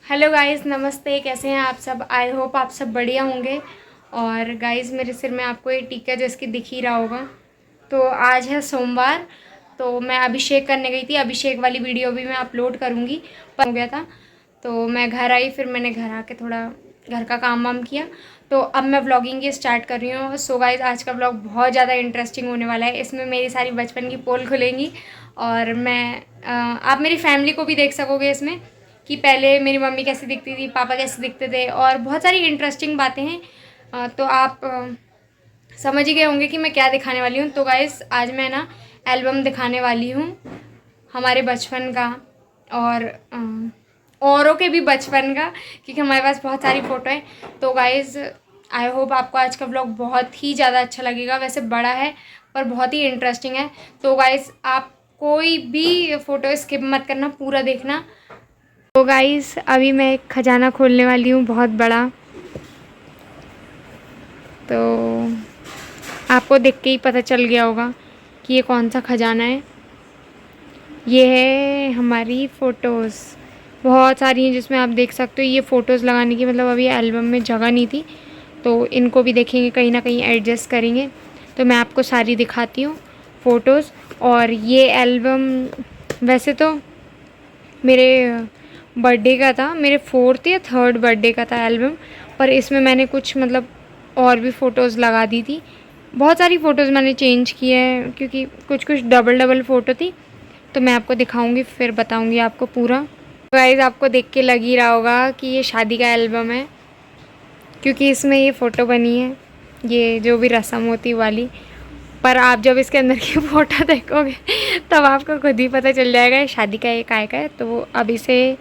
Hello guys, नमस्ते। कैसे हैं आप सब? आई होप आप सब बढ़िया होंगे। और गाइस, मेरे सिर में आपको ये टीका जैसे कि दिख ही रहा होगा। तो आज है सोमवार, तो मैं अभिषेक करने गई थी। अभिषेक वाली वीडियो भी मैं अपलोड करूँगी, पर हो गया था। तो मैं घर आई, फिर मैंने घर आके थोड़ा घर का काम वाम किया। तो अब मैं व्लॉगिंग ये स्टार्ट कर रही हूँ। सो गाइस, आज का व्लॉग बहुत ज़्यादा इंटरेस्टिंग होने वाला है। इसमें मेरी सारी बचपन की पोल खुलेंगी और आप मेरी फैमिली को भी देख सकोगे इसमें, कि पहले मेरी मम्मी कैसी दिखती थी, पापा कैसे दिखते थे, और बहुत सारी इंटरेस्टिंग बातें हैं। तो आप समझ ही गए होंगे कि मैं क्या दिखाने वाली हूँ। तो गाइस, आज मैं ना एल्बम दिखाने वाली हूँ हमारे बचपन का, और औरों के भी बचपन का, क्योंकि हमारे पास बहुत सारी फ़ोटो है। तो गाइस, आई होप आपको आज का व्लॉग बहुत ही ज़्यादा अच्छा लगेगा। वैसे बड़ा है पर बहुत ही इंटरेस्टिंग है। तो गाइस, आप कोई भी फ़ोटो स्किप मत करना, पूरा देखना। तो गाइस, अभी मैं एक खजाना खोलने वाली हूँ बहुत बड़ा। तो आपको देख के ही पता चल गया होगा कि ये कौन सा खजाना है। ये है हमारी फ़ोटोज़, बहुत सारी हैं जिसमें आप देख सकते हो। ये फ़ोटोज़ लगाने की मतलब अभी एल्बम में जगह नहीं थी, तो इनको भी देखेंगे, कहीं ना कहीं एडजस्ट करेंगे। तो मैं आपको सारी दिखाती हूँ फ़ोटोज़। और ये एल्बम वैसे तो मेरे बर्थडे का था, मेरे 4th या 3rd बर्थडे का था एल्बम। पर इसमें मैंने कुछ मतलब और भी फ़ोटोज़ लगा दी थी। बहुत सारी फ़ोटोज़ मैंने चेंज की है, क्योंकि कुछ कुछ डबल डबल फ़ोटो थी। तो मैं आपको दिखाऊंगी, फिर बताऊंगी आपको पूरा। गाइस, आपको देख के लग ही रहा होगा कि ये शादी का एल्बम है, क्योंकि इसमें ये फ़ोटो बनी है, ये जो भी रस्म होती वाली। पर आप जब इसके अंदर की फ़ोटो देखोगे तब आपको खुद ही पता चल जाएगा ये शादी का, ये काय का है। तो अब इसे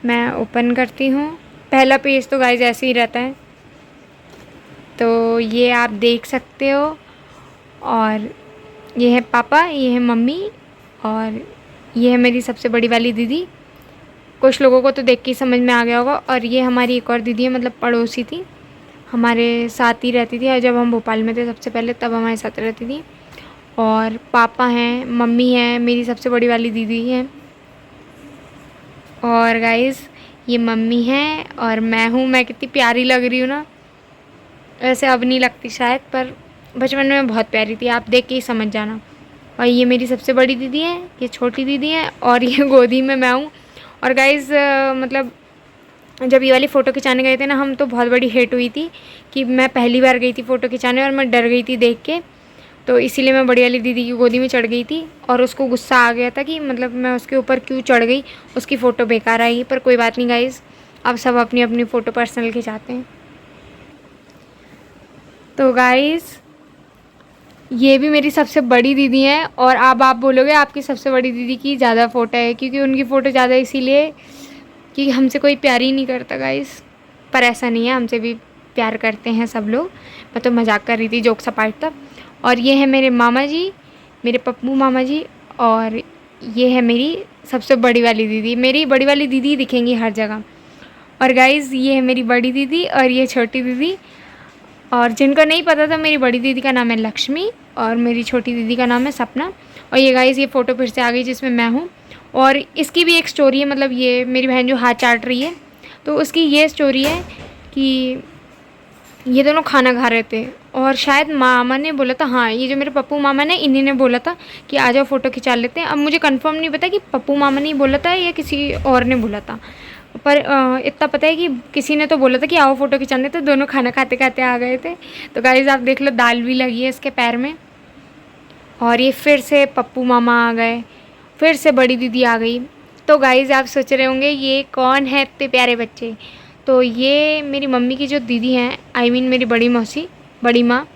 मैं ओपन करती हूँ। पहला पेज तो गाइस ऐसे ही रहता है, तो ये आप देख सकते हो। और ये है पापा, ये है मम्मी, और ये है मेरी सबसे बड़ी वाली दीदी। कुछ लोगों को तो देख के ही समझ में आ गया होगा। और ये हमारी एक और दीदी है, मतलब पड़ोसी थी, हमारे साथ ही रहती थी। और जब हम भोपाल में थे सबसे पहले, तब हमारे साथ रहती थी। और पापा हैं, मम्मी हैं, मेरी सबसे बड़ी वाली दीदी हैं। और गाइस, ये मम्मी है और मैं हूँ। मैं कितनी प्यारी लग रही हूँ ना। वैसे अब नहीं लगती शायद, पर बचपन में बहुत प्यारी थी, आप देख के ही समझ जाना। और ये मेरी सबसे बड़ी दीदी है, ये छोटी दीदी है, और ये गोदी में मैं हूँ। और गाइस, मतलब जब ये वाली फ़ोटो खिंचाने गए थे ना हम, तो बहुत बड़ी हिट हुई थी कि मैं पहली बार गई थी फ़ोटो खिंचाने, और मैं डर गई थी देख के। तो इसीलिए मैं बड़ी वाली दीदी की गोदी में चढ़ गई थी, और उसको गुस्सा आ गया था कि मतलब मैं उसके ऊपर क्यों चढ़ गई, उसकी फ़ोटो बेकार आई। पर कोई बात नहीं गाइस, अब सब अपनी अपनी फ़ोटो पर्सनल खिंचाते हैं। तो गाइस, ये भी मेरी सबसे बड़ी दीदी हैं। और अब आप बोलोगे आपकी सबसे बड़ी दीदी की ज़्यादा फ़ोटो है, क्योंकि उनकी फ़ोटो ज़्यादा इसीलिए कि हमसे कोई प्यार ही नहीं करता गाइस। पर ऐसा नहीं है, हमसे भी प्यार करते हैं सब लोग। मैं तो मजाक कर रही थी, जोक सपाट था। और ये है मेरे मामा जी, मेरे पप्पू मामा जी। और ये है मेरी सबसे बड़ी वाली दीदी। मेरी बड़ी वाली दीदी दिखेंगी हर जगह। और गाइज़, ये है मेरी बड़ी दीदी और ये छोटी दीदी। और जिनको नहीं पता था, मेरी बड़ी दीदी का नाम है लक्ष्मी और मेरी छोटी दीदी का नाम है सपना। और ये गाइज़, ये फ़ोटो फिर से आ गई जिसमें मैं हूँ। और इसकी भी एक स्टोरी है, मतलब ये मेरी बहन जो हाथ चाट रही है, तो उसकी ये स्टोरी है कि ये दोनों खाना खा रहे थे, और शायद मामा ने बोला था, हाँ ये जो मेरे पप्पू मामा ने, इन्हीं ने बोला था कि आ जाओ फ़ोटो खिंचा लेते हैं। अब मुझे कंफर्म नहीं पता कि पप्पू मामा ने ही बोला था या किसी और ने बोला था, पर इतना पता है कि किसी ने तो बोला था कि आओ फ़ोटो खिंचाने। तो दोनों खाना खाते खाते आ गए थे। तो गाइस, आप देख लो, दाल भी लगी है इसके पैर में। और ये फिर से पप्पू मामा आ गए, फिर से बड़ी दीदी आ गई। तो गाइस, आप सोच रहे होंगे ये कौन है इतने प्यारे बच्चे। तो ये मेरी मम्मी की जो दीदी हैं, आई मीन मेरी बड़ी मौसी, बड़ी माँ,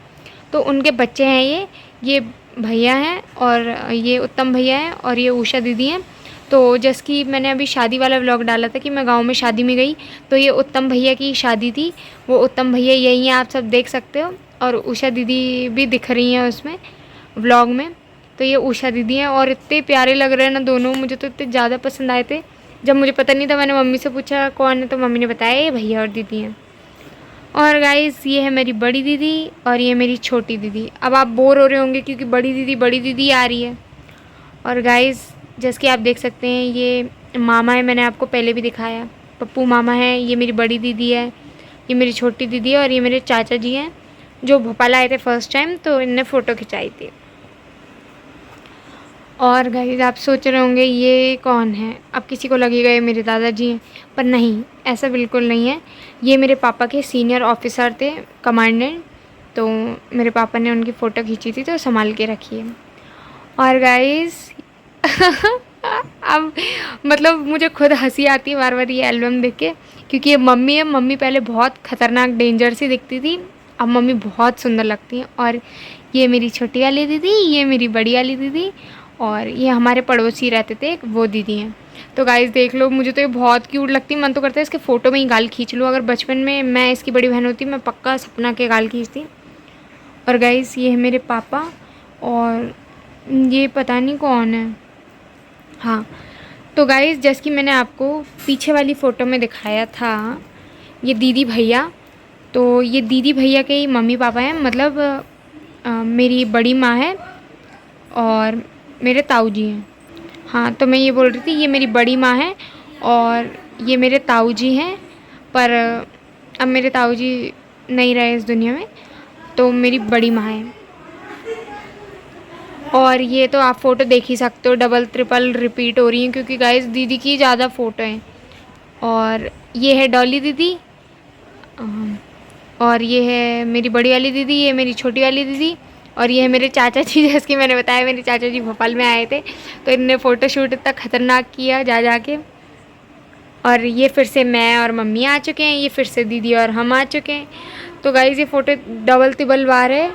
तो उनके बच्चे हैं ये भैया हैं, और ये उत्तम भैया हैं, और ये उषा दीदी हैं। तो जैसे कि मैंने अभी शादी वाला व्लॉग डाला था कि मैं गांव में शादी में गई, तो ये उत्तम भैया की शादी थी। वो उत्तम भैया यही हैं, आप सब देख सकते हो। और उषा दीदी भी दिख रही हैं उसमें व्लॉग में। तो ये उषा दीदी हैं, और इतने प्यारे लग रहे हैं ना दोनों, मुझे तो इतने ज़्यादा पसंद आए थे। जब मुझे पता नहीं था, मैंने मम्मी से पूछा कौन है, तो मम्मी ने बताया ये भैया और दीदी हैं। और गाइस, ये है मेरी बड़ी दीदी और ये मेरी छोटी दीदी। अब आप बोर हो रहे होंगे क्योंकि बड़ी दीदी आ रही है। और गाइस, जैसे कि आप देख सकते हैं, ये मामा है, मैंने आपको पहले भी दिखाया। पप्पू मामा हैं, ये मेरी बड़ी दीदी है, ये मेरी छोटी दीदी है और ये मेरे चाचा जी हैं जो भोपाल आए थे फर्स्ट टाइम, तो इनने फ़ोटो खिंचाई थी। और गाइस आप सोच रहे होंगे ये कौन है, अब किसी को लगेगा ये मेरे दादाजी हैं, पर नहीं, ऐसा बिल्कुल नहीं है। ये मेरे पापा के सीनियर ऑफिसर थे, कमांडेंट, तो मेरे पापा ने उनकी फ़ोटो खींची थी तो संभाल के रखी है। और गाइस अब मतलब मुझे खुद हंसी आती है बार बार ये एल्बम देख के, क्योंकि ये मम्मी है। मम्मी पहले बहुत ख़तरनाक डेंजर सी दिखती थी, अब मम्मी बहुत सुंदर लगती हैं। और ये मेरी छोटी वाली दीदी, ये मेरी बड़ी वाली दीदी, और ये हमारे पड़ोसी रहते थे वो दीदी हैं। तो गाइस देख लो, मुझे तो ये बहुत क्यूट लगती है, मन तो करता है इसके फ़ोटो में ही गाल खींच लूँ। अगर बचपन में मैं इसकी बड़ी बहन होती मैं पक्का सपना के गाल खींचती। और गाइस ये है मेरे पापा, और ये पता नहीं कौन है। हाँ, तो गाइस जैसे कि मैंने आपको पीछे वाली फ़ोटो में दिखाया था, ये दीदी भैया, तो ये दीदी भैया के ही मम्मी पापा हैं, मतलब मेरी बड़ी माँ है और मेरे ताऊ जी हैं। हाँ, तो मैं ये बोल रही थी ये मेरी बड़ी माँ है और ये मेरे ताऊ जी हैं, पर अब मेरे ताऊ जी नहीं रहे इस दुनिया में, तो मेरी बड़ी माँ है। और ये तो आप फ़ोटो देख ही सकते हो, डबल ट्रिपल रिपीट हो रही हैं क्योंकि गाइस दीदी की ज़्यादा फ़ोटो हैं। और ये है डॉली दीदी, और ये है मेरी बड़ी वाली दीदी, ये मेरी छोटी वाली दीदी, और ये है मेरे चाचा जी। जैसे कि मैंने बताया मेरे चाचा जी भोपाल में आए थे, तो इनने फ़ोटोशूट इतना ख़तरनाक किया जा के। और ये फिर से मैं और मम्मी आ चुके हैं, ये फिर से दीदी और हम आ चुके हैं। तो गाइस ये फ़ोटो डबल तिबल बार है,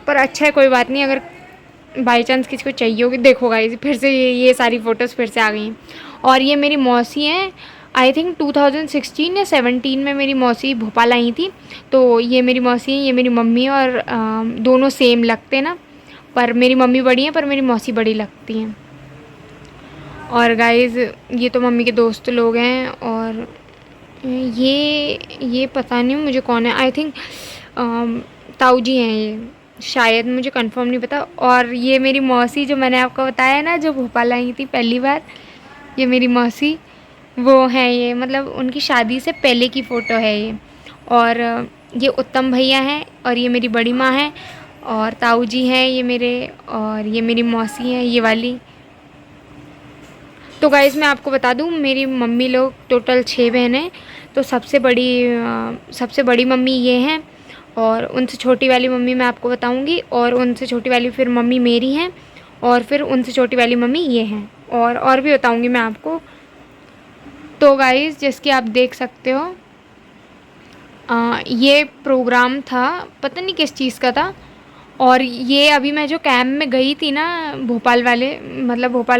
पर अच्छा है, कोई बात नहीं। अगर बाई चांस किसी को चाहिए होगी, देखो गाइस फिर से ये सारी फ़ोटोज़ फिर से आ गई हैं। और ये मेरी मौसी हैं, आई थिंक 2016 या 17 में मेरी मौसी भोपाल आई थी। तो ये मेरी मौसी हैं, ये मेरी मम्मी, और दोनों सेम लगते ना, पर मेरी मम्मी बड़ी हैं पर मेरी मौसी बड़ी लगती हैं। और गाइस ये तो मम्मी के दोस्त लोग हैं। और ये पता नहीं मुझे कौन है, आई थिंक ताऊ जी हैं ये, शायद, मुझे कंफर्म नहीं पता। और ये मेरी मौसी जो मैंने आपको बताया ना, जो भोपाल आई थी पहली बार, ये मेरी मौसी वो है, ये मतलब उनकी शादी से पहले की फ़ोटो है ये। और ये उत्तम भैया हैं, और ये मेरी बड़ी माँ है, और ताऊ जी हैं ये मेरे, और ये मेरी मौसी हैं ये वाली। तो गाइज़ मैं आपको बता दूँ, मेरी मम्मी लोग टोटल 6 बहनें हैं। तो सबसे बड़ी मम्मी ये हैं, और उनसे छोटी वाली मम्मी मैं आपको बताऊंगी, और उनसे छोटी वाली फिर मम्मी मेरी हैं, और फिर उनसे छोटी वाली मम्मी ये हैं, और भी बताऊंगी मैं आपको। तो गाइज़ जैसे कि आप देख सकते हो, ये प्रोग्राम था, पता नहीं किस चीज़ का था। और ये अभी मैं जो कैंप में गई थी ना, भोपाल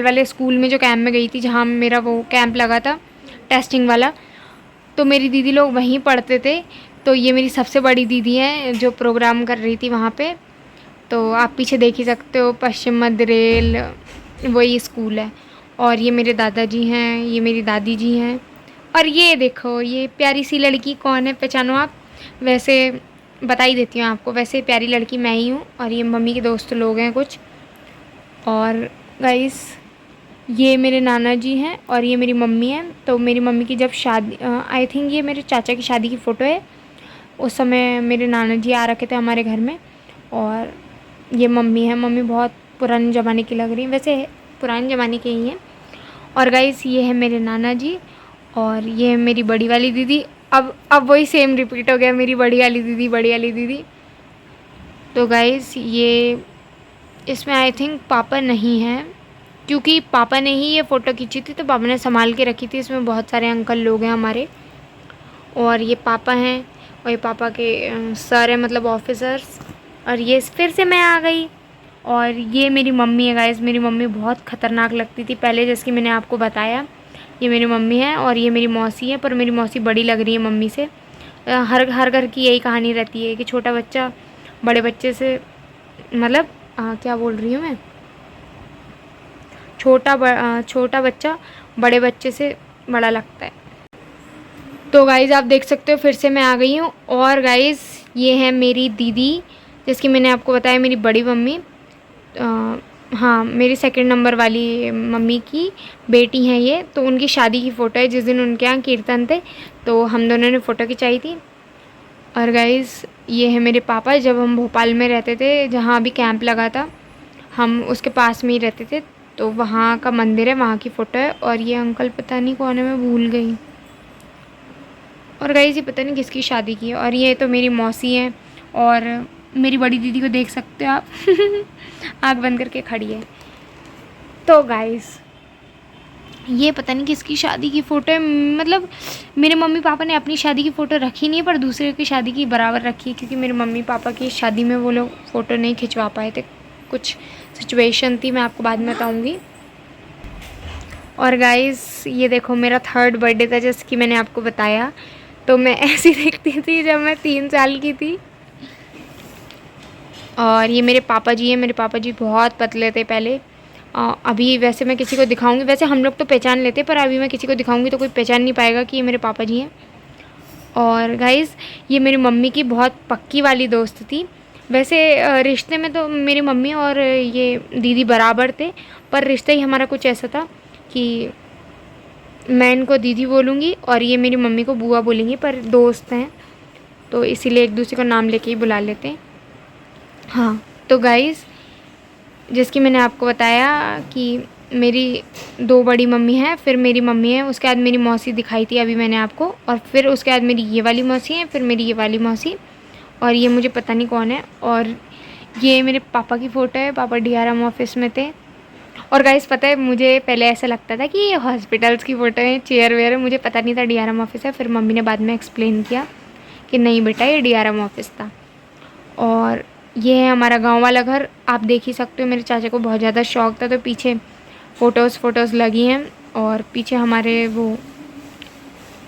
वाले स्कूल में जो कैंप में गई थी, जहाँ मेरा वो कैंप लगा था टेस्टिंग वाला, तो मेरी दीदी लोग वहीं पढ़ते थे। तो ये मेरी सबसे बड़ी दीदी है जो प्रोग्राम कर रही थी वहाँ पे। तो आप पीछे देख ही सकते हो, पश्चिम मध्य रेल वही स्कूल है। और ये मेरे दादाजी हैं, ये मेरी दादी जी हैं। और ये देखो, ये प्यारी सी लड़की कौन है, पहचानो आप? वैसे बता ही देती हूँ आपको, वैसे प्यारी लड़की मैं ही हूँ। और ये मम्मी के दोस्त लोग हैं कुछ। और गाइस ये मेरे नाना जी हैं, और ये मेरी मम्मी है। तो मेरी मम्मी की जब शादी, आई थिंक ये मेरे चाचा की शादी की फ़ोटो है, उस समय मेरे नाना जी आ रखे थे हमारे घर में। और ये मम्मी है, मम्मी बहुत पुराने ज़माने की लग रही है, वैसे पुराने ज़माने के ही हैं। और गाइस ये है मेरे नाना जी, और ये है मेरी बड़ी वाली दीदी। अब वही सेम रिपीट हो गया, मेरी बड़ी वाली दीदी। तो गाइस ये इसमें आई थिंक पापा नहीं हैं, क्योंकि पापा ने ही ये फ़ोटो खींची थी, तो पापा ने संभाल के रखी थी। इसमें बहुत सारे अंकल लोग हैं हमारे, और ये पापा हैं, और ये पापा के सर हैं, मतलब ऑफिसर्स। और ये फिर से मैं आ गई। और ये मेरी मम्मी है गाइस, मेरी मम्मी बहुत ख़तरनाक लगती थी पहले, जैसे कि मैंने आपको बताया। ये मेरी मम्मी है, और ये मेरी मौसी है, पर मेरी मौसी बड़ी लग रही है मम्मी से। हर घर की यही कहानी रहती है कि छोटा बच्चा बड़े बच्चे से, मतलब क्या बोल रही हूँ मैं, छोटा बच्चा बड़े बच्चे से बड़ा लगता है। तो गाइज़ आप देख सकते हो, फिर से मैं आ गई हूँ। और गाइज़ ये है मेरी दीदी, जिसकी मैंने आपको बताया, मेरी बड़ी मम्मी, हाँ, मेरी सेकंड नंबर वाली मम्मी की बेटी हैं ये, तो उनकी शादी की फ़ोटो है जिस दिन उनके यहाँ कीर्तन थे, तो हम दोनों ने फ़ोटो खिंचाई थी। और गाइज़ ये है मेरे पापा, जब हम भोपाल में रहते थे, जहाँ अभी कैंप लगा था, हम उसके पास में ही रहते थे, तो वहाँ का मंदिर है, वहाँ की फ़ोटो है। और ये अंकल पता नहीं कौन है, मैं भूल गई। और गाइज़ ये पता नहीं किसकी शादी की है। और ये तो मेरी मौसी हैं, और मेरी बड़ी दीदी को देख सकते हो आप आँख बंद करके खड़ी है। तो गाइज़ ये पता नहीं किसकी शादी की फ़ोटो है, मतलब मेरे मम्मी पापा ने अपनी शादी की फ़ोटो रखी नहीं है, पर दूसरे की शादी की बराबर रखी है, क्योंकि मेरे मम्मी पापा की शादी में वो लोग फ़ोटो नहीं खिंचवा पाए थे, कुछ सिचुएशन थी, मैं आपको बाद में बताऊँगी। और गाइज़ ये देखो मेरा 3rd बर्थडे था, जैसे कि मैंने आपको बताया, तो मैं ऐसी दिखती थी जब मैं 3 साल की थी। और ये मेरे पापा जी हैं, मेरे पापा जी बहुत पतले थे पहले। अभी वैसे मैं किसी को दिखाऊंगी, वैसे हम लोग तो पहचान लेते, पर अभी मैं किसी को दिखाऊंगी तो कोई पहचान नहीं पाएगा कि ये मेरे पापा जी हैं। और गाइज़ ये मेरी मम्मी की बहुत पक्की वाली दोस्त थी। वैसे रिश्ते में तो मेरी मम्मी और ये दीदी बराबर थे, पर रिश्ता ही हमारा कुछ ऐसा था कि मैं इनको दीदी बोलूँगी और ये मेरी मम्मी को बुआ बोलेंगी, पर दोस्त हैं तो इसीलिए एक दूसरे का नाम लेके ही बुला लेते हैं। हाँ, तो गाइज़ जिसकी मैंने आपको बताया कि मेरी 2 बड़ी मम्मी हैं, फिर मेरी मम्मी है, उसके बाद मेरी मौसी दिखाई थी अभी मैंने आपको, और फिर उसके बाद मेरी ये वाली मौसी है, फिर मेरी ये वाली मौसी, और ये मुझे पता नहीं कौन है। और ये मेरे पापा की फ़ोटो है, पापा डीआरएम ऑफिस में थे। और गाइस पता है मुझे पहले ऐसा लगता था कि ये हॉस्पिटल्स की फ़ोटो है, चेयर वेयर है, मुझे पता नहीं था डीआरएम ऑफिस है। फिर मम्मी ने बाद में एक्सप्लेन किया कि नहीं बेटा ये डीआरएम ऑफिस था। और ये है हमारा गांव वाला घर, आप देख ही सकते हो। मेरे चाचा को बहुत ज़्यादा शौक था, तो पीछे फ़ोटोज़ लगी हैं। और पीछे हमारे वो,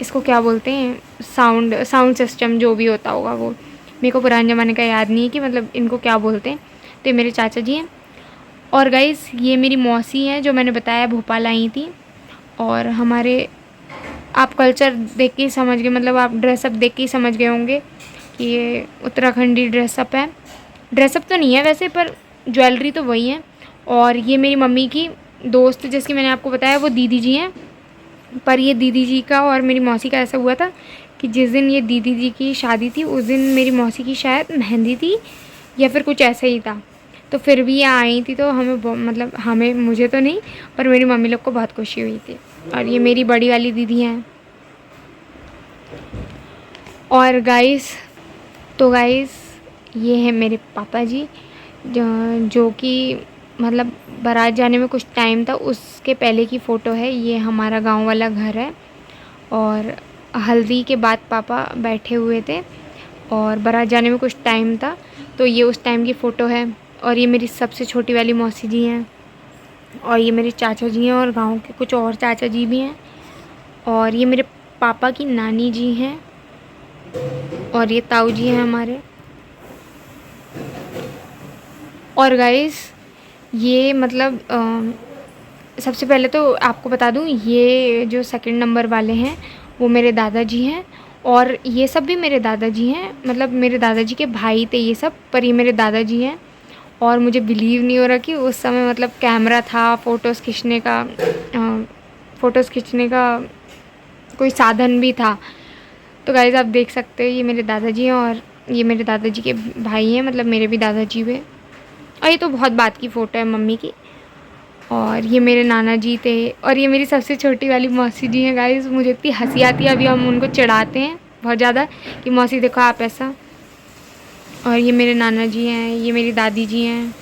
इसको क्या बोलते हैं, साउंड सिस्टम जो भी होता होगा वो, मेरे को पुराने ज़माने का याद नहीं है कि मतलब इनको क्या बोलते हैं। तो ये मेरे चाचा जी हैं। और गाइज़ ये मेरी मौसी हैं जो मैंने बताया भोपाल आई थी। और हमारे, आप कल्चर देख के ही समझ गए, मतलब आप ड्रेसअप देख के ही समझ गए होंगे कि ये उत्तराखंडी ड्रेसअप है। ड्रेसअप तो नहीं है वैसे, पर ज्वेलरी तो वही है। और ये मेरी मम्मी की दोस्त जिसकी मैंने आपको बताया वो दीदी जी हैं। पर ये दीदी जी का और मेरी मौसी का ऐसा हुआ था कि जिस दिन ये दीदी जी की शादी थी उस दिन मेरी मौसी की शायद मेहंदी थी या फिर कुछ ऐसा ही था। तो फिर भी ये आई थी, तो मतलब हमें, मुझे तो नहीं, पर मेरी मम्मी लोग को बहुत खुशी हुई थी। और ये मेरी बड़ी वाली दीदी हैं। और गाइस, तो गाइस ये है मेरे पापा जी जो कि मतलब बारात जाने में कुछ टाइम था उसके पहले की फ़ोटो है। ये हमारा गांव वाला घर है। और हल्दी के बाद पापा बैठे हुए थे और बारात जाने में कुछ टाइम था, तो ये उस टाइम की फ़ोटो है। और ये मेरी सबसे छोटी वाली मौसी जी हैं। और ये मेरे चाचा जी हैं, और गांव के कुछ और चाचा जी भी हैं। और ये मेरे पापा की नानी जी हैं। और ये ताऊ जी हैं हमारे। और गाइस ये मतलब सबसे पहले तो आपको बता दूं, ये जो सेकंड नंबर वाले हैं वो मेरे दादाजी हैं। और ये सब भी मेरे दादाजी हैं, मतलब मेरे दादाजी के भाई थे ये सब, पर ये मेरे दादाजी हैं। और मुझे बिलीव नहीं हो रहा कि उस समय मतलब कैमरा था, फ़ोटोज़ खींचने का कोई साधन भी था। तो गाइस आप देख सकते हो ये मेरे दादाजी हैं, और ये मेरे दादाजी के भाई हैं, मतलब मेरे भी दादाजी हुए। और ये तो बहुत बात की फ़ोटो है मम्मी की। और ये मेरे नाना जी थे। और ये मेरी सबसे छोटी वाली मौसी जी हैं। गाइस मुझे इतनी हंसी आती है, अभी हम उनको चिढ़ाते हैं बहुत ज़्यादा कि मौसी देखो आप ऐसा। और ये मेरे नाना जी हैं, ये मेरी दादी जी हैं।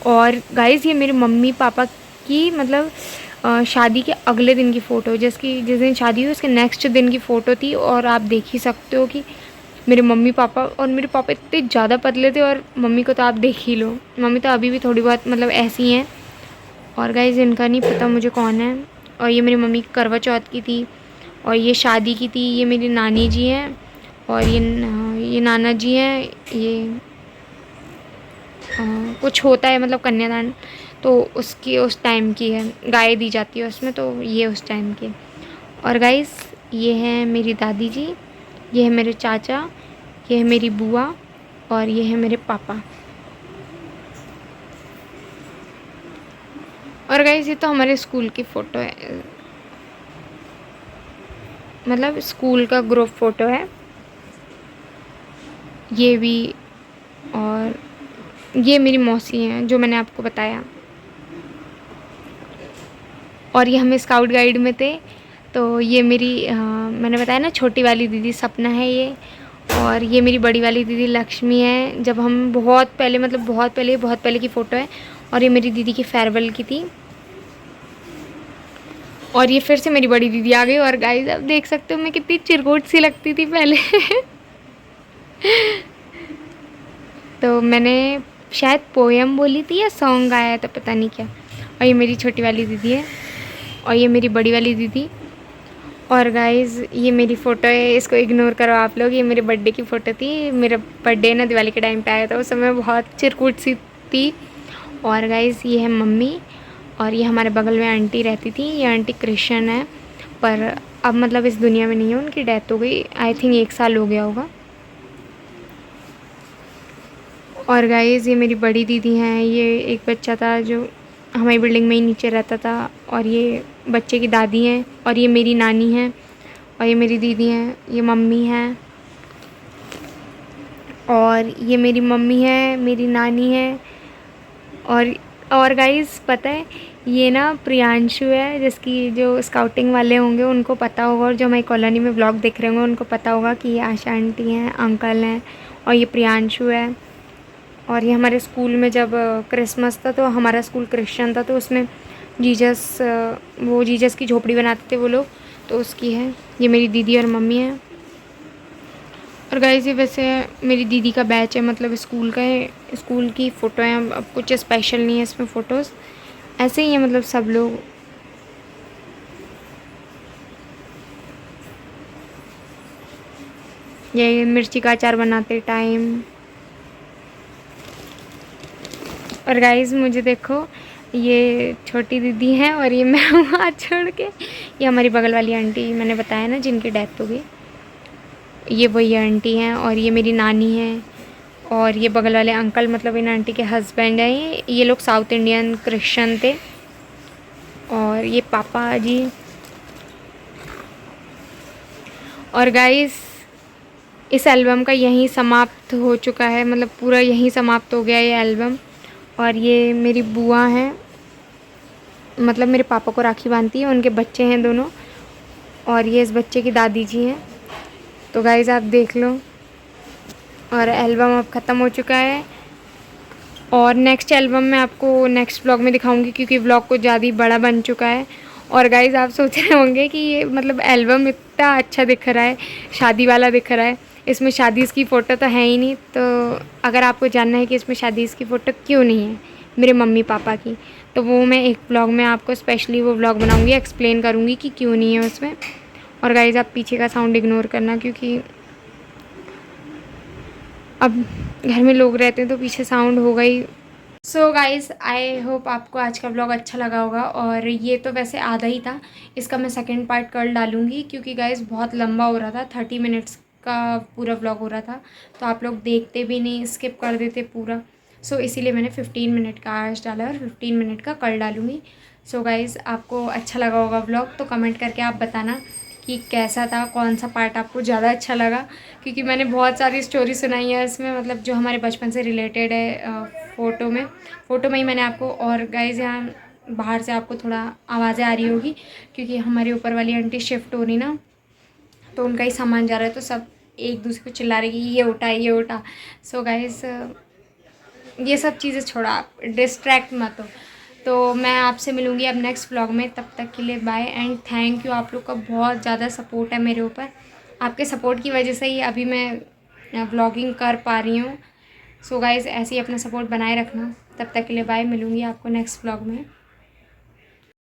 और गाइस ये मेरे मम्मी पापा की मतलब शादी के अगले दिन की फ़ोटो, जिस दिन शादी हुई उसके नेक्स्ट दिन की फ़ोटो थी। और आप देख ही सकते हो कि मेरे मम्मी पापा, और मेरे पापा इतने ज़्यादा पतले थे, और मम्मी को तो आप देख ही लो, मम्मी तो अभी भी थोड़ी बहुत मतलब ऐसी हैं। और गाइस इनका नहीं पता मुझे कौन है। और ये मेरी मम्मी की करवा चौथ की थी, और ये शादी की थी। ये मेरी नानी जी हैं, और ये नाना जी हैं। ये कुछ होता है मतलब कन्यादान, तो उसकी उस टाइम की है, गाय दी जाती है उसमें, तो ये उस टाइम की। और गाइस ये है मेरी दादी जी, ये है मेरे चाचा, ये है मेरी बुआ, और ये है मेरे पापा। और गाइस ये तो हमारे स्कूल की फ़ोटो है, मतलब स्कूल का ग्रुप फ़ोटो है ये भी। और ये मेरी मौसी हैं जो मैंने आपको बताया, और ये हम स्काउट गाइड में थे। तो ये मेरी मैंने बताया ना छोटी वाली दीदी सपना है ये, और ये मेरी बड़ी वाली दीदी लक्ष्मी है। जब हम बहुत पहले, मतलब बहुत पहले की फ़ोटो है, और ये मेरी दीदी की फेयरवेल की थी। और ये फिर से मेरी बड़ी दीदी आ गई। और गाइस आप देख सकते हो मैं कितनी चिरकुट सी लगती थी पहले। तो मैंने शायद पोएम बोली थी या सॉन्ग गाया था, पता नहीं क्या। और ये मेरी छोटी वाली दीदी है, और ये मेरी बड़ी वाली दीदी। और गाइस ये मेरी फ़ोटो है, इसको इग्नोर करो आप लोग। ये मेरे बर्थडे की फ़ोटो थी, मेरा बर्थडे ना दिवाली के टाइम पे आया था, उस समय बहुत चिरकुट सी थी। और गाइस ये है मम्मी, और ये हमारे बगल में आंटी रहती थी। ये आंटी क्रिश्चियन है, पर अब मतलब इस दुनिया में नहीं है, उनकी डेथ हो गई। आई थिंक 1 साल हो गया होगा। और गाइस ये मेरी बड़ी दीदी हैं। ये एक बच्चा था जो हमारी बिल्डिंग में ही नीचे रहता था, और ये बच्चे की दादी हैं। और ये मेरी नानी हैं, और ये मेरी दीदी हैं, ये मम्मी हैं। और ये मेरी मम्मी है, मेरी नानी है। और गाइस पता है ये ना प्रियांशु है, जिसकी जो स्काउटिंग वाले होंगे उनको पता होगा, और जो हमारी कॉलोनी में ब्लॉग देख रहे होंगे उनको पता होगा कि ये आशा आंटी हैं, अंकल हैं, और ये प्रियांशु है। और ये हमारे स्कूल में जब क्रिसमस था, तो हमारा स्कूल क्रिश्चियन था, तो उसमें जीसस, वो जीसस की झोपड़ी बनाते थे वो लोग, तो उसकी है। ये मेरी दीदी और मम्मी है। और गाइस ये वैसे मेरी दीदी का बैच है, मतलब स्कूल का है, स्कूल की फ़ोटो है। अब कुछ स्पेशल नहीं है इसमें फ़ोटोज़, ऐसे ही है मतलब सब लोग। ये मिर्ची का अचार बनाते टाइम। और गाइस मुझे देखो, ये छोटी दीदी हैं, और ये मैं हूँ हाथ छोड़ के। ये हमारी बगल वाली आंटी, मैंने बताया ना जिनकी डेथ हो गई, ये वही आंटी हैं। और ये मेरी नानी है। और ये बगल वाले अंकल मतलब इन आंटी के हस्बैंड हैं। ये लोग साउथ इंडियन क्रिश्चियन थे। और ये पापा जी। और गाइस इस एल्बम का यहीं समाप्त हो चुका है, मतलब पूरा यहीं समाप्त हो गया ये एल्बम। और ये मेरी बुआ हैं, मतलब मेरे पापा को राखी बांधती है, उनके बच्चे हैं दोनों। और ये इस बच्चे की दादी जी हैं। तो गाइस आप देख लो, और एल्बम अब ख़त्म हो चुका है। और नेक्स्ट एल्बम मैं आपको नेक्स्ट व्लॉग में दिखाऊंगी, क्योंकि व्लॉग कुछ ज़्यादा ही बड़ा बन चुका है। और गाइस आप सोच रहे होंगे कि ये मतलब एल्बम इतना अच्छा दिख रहा है, शादी वाला दिख रहा है, इसमें शादी की फ़ोटो तो है ही नहीं। तो अगर आपको जानना है कि इसमें शादी की फ़ोटो क्यों नहीं है मेरे मम्मी पापा की, तो वो मैं एक व्लॉग में आपको स्पेशली वो व्लॉग बनाऊँगी, एक्सप्लेन करूँगी कि क्यों नहीं है उसमें। और गाइस आप पीछे का साउंड इग्नोर करना, क्योंकि अब घर में लोग रहते हैं तो पीछे साउंड होगा ही। सो गाइज़ आई होप आपको आज का व्लॉग अच्छा लगा होगा। और ये तो वैसे आधा ही था, इसका मैं सेकंड पार्ट कल डालूँगी, क्योंकि गाइज़ बहुत लंबा हो रहा था, 30 मिनट्स का पूरा व्लॉग हो रहा था, तो आप लोग देखते भी नहीं, स्किप कर देते पूरा। सो इसीलिए मैंने 15 मिनट का आज डाला, और 15 मिनट का कल डालूँगी। सो गाइज़ आपको अच्छा लगा होगा व्लॉग, तो कमेंट करके आप बताना कि कैसा था, कौन सा पार्ट आपको ज़्यादा अच्छा लगा, क्योंकि मैंने बहुत सारी स्टोरी सुनाई है इसमें, मतलब जो हमारे बचपन से रिलेटेड है। फ़ोटो में ही मैंने आपको। और गाइज़ यहाँ बाहर से आपको थोड़ा आवाज़ें आ रही होगी, क्योंकि हमारे ऊपर वाली आंटी शिफ्ट हो रही ना, तो उनका ही सामान जा रहा है, तो सब एक दूसरे को चिल्ला रही कि ये उठा ये उठा। सो गाइज़ ये सब चीज़ें छोड़ा, आप डिस्ट्रैक्ट मत हो। तो मैं आपसे मिलूँगी अब नेक्स्ट व्लॉग में, तब तक के लिए बाय एंड थैंक यू। आप लोग का बहुत ज़्यादा सपोर्ट है मेरे ऊपर, आपके सपोर्ट की वजह से ही अभी मैं व्लॉगिंग कर पा रही हूँ। सो गाइज़ ऐसे ही अपना सपोर्ट बनाए रखना। तब तक के लिए बाय, मिलूँगी आपको नेक्स्ट व्लॉग में।